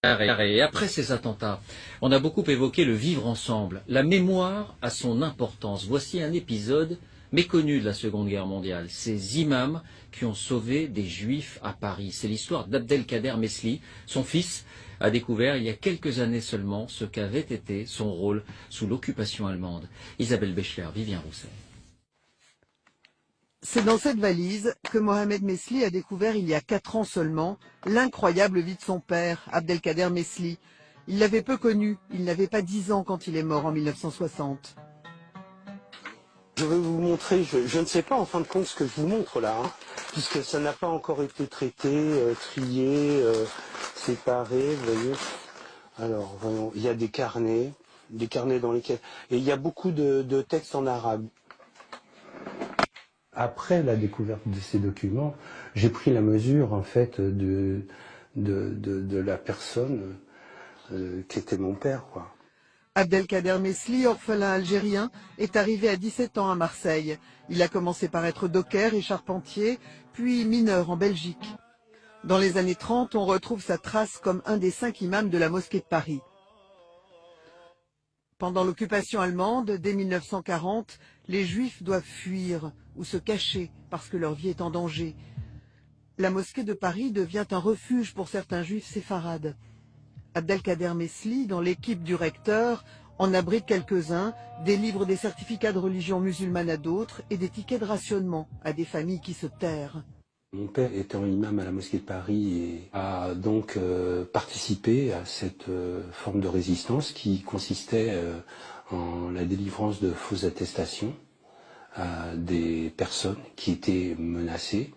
Et après ces attentats, on a beaucoup évoqué le vivre ensemble. La mémoire a son importance. Voici un épisode méconnu de la Seconde Guerre mondiale. Ces imams qui ont sauvé des juifs à Paris. C'est l'histoire d'Abdelkader Mesli. Son fils a découvert il y a quelques années seulement ce qu'avait été son rôle sous l'occupation allemande. Isabelle Béchler, Vivien Roussel. C'est dans cette valise que Mohamed Mesli a découvert il y a 4 ans seulement l'incroyable vie de son père, Abdelkader Mesli. Il l'avait peu connu, il n'avait pas 10 ans quand il est mort en 1960. Je vais vous montrer, je ne sais pas en fin de compte ce que je vous montre là, hein, puisque ça n'a pas encore été traité, trié, séparé, vous voyez. Alors, voyons, il y a des carnets dans lesquels... Et il y a beaucoup de textes en arabe. Après la découverte de ces documents, j'ai pris la mesure en fait de la personne qui était mon père, quoi. Abdelkader Mesli, orphelin algérien, est arrivé à 17 ans à Marseille. Il a commencé par être docker et charpentier, puis mineur en Belgique. Dans les années 30, on retrouve sa trace comme un des 5 imams de la mosquée de Paris. Pendant l'occupation allemande, dès 1940, les Juifs doivent fuir ou se cacher parce que leur vie est en danger. La mosquée de Paris devient un refuge pour certains Juifs séfarades. Abdelkader Mesli, dans l'équipe du recteur, en abrite quelques-uns, délivre des certificats de religion musulmane à d'autres et des tickets de rationnement à des familles qui se terrent. Mon père étant imam à la mosquée de Paris et a donc participé à cette forme de résistance qui consistait en la délivrance de fausses attestations à des personnes qui étaient menacées.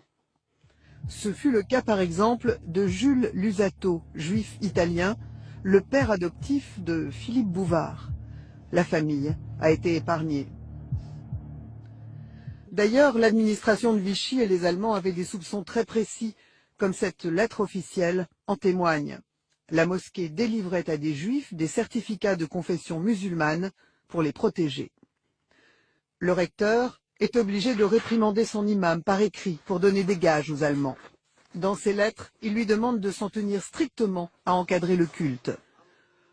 Ce fut le cas par exemple de Jules Lusato, juif italien, le père adoptif de Philippe Bouvard. La famille a été épargnée. D'ailleurs, l'administration de Vichy et les Allemands avaient des soupçons très précis, comme cette lettre officielle en témoigne. La mosquée délivrait à des juifs des certificats de confession musulmane pour les protéger. Le recteur est obligé de réprimander son imam par écrit pour donner des gages aux Allemands. Dans ses lettres, il lui demande de s'en tenir strictement à encadrer le culte.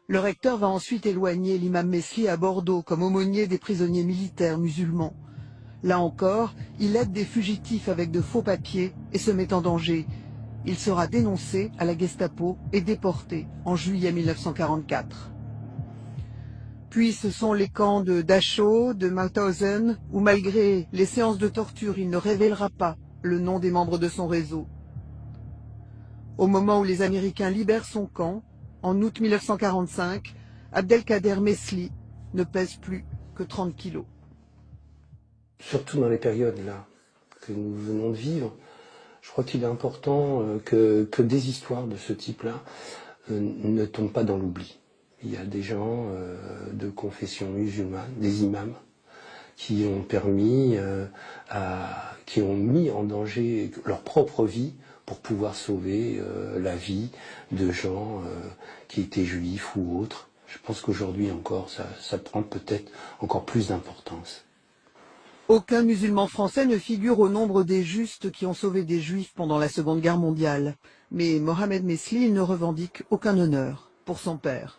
Le recteur va ensuite éloigner l'imam Mesli à Bordeaux comme aumônier des prisonniers militaires musulmans. Là encore, il aide des fugitifs avec de faux papiers et se met en danger. Il sera dénoncé à la Gestapo et déporté en juillet 1944. Puis ce sont les camps de Dachau, de Mauthausen, où malgré les séances de torture, il ne révélera pas le nom des membres de son réseau. Au moment où les Américains libèrent son camp, en août 1945, Abdelkader Mesli ne pèse plus que 30 kilos. Surtout dans les périodes là que nous venons de vivre, je crois qu'il est important que des histoires de ce type-là ne tombent pas dans l'oubli. Il y a des gens de confession musulmane, des imams, qui ont permis, qui ont mis en danger leur propre vie pour pouvoir sauver la vie de gens qui étaient juifs ou autres. Je pense qu'aujourd'hui encore, ça prend peut-être encore plus d'importance. Aucun musulman français ne figure au nombre des justes qui ont sauvé des juifs pendant la Seconde Guerre mondiale. Mais Mohamed Mesli ne revendique aucun honneur pour son père.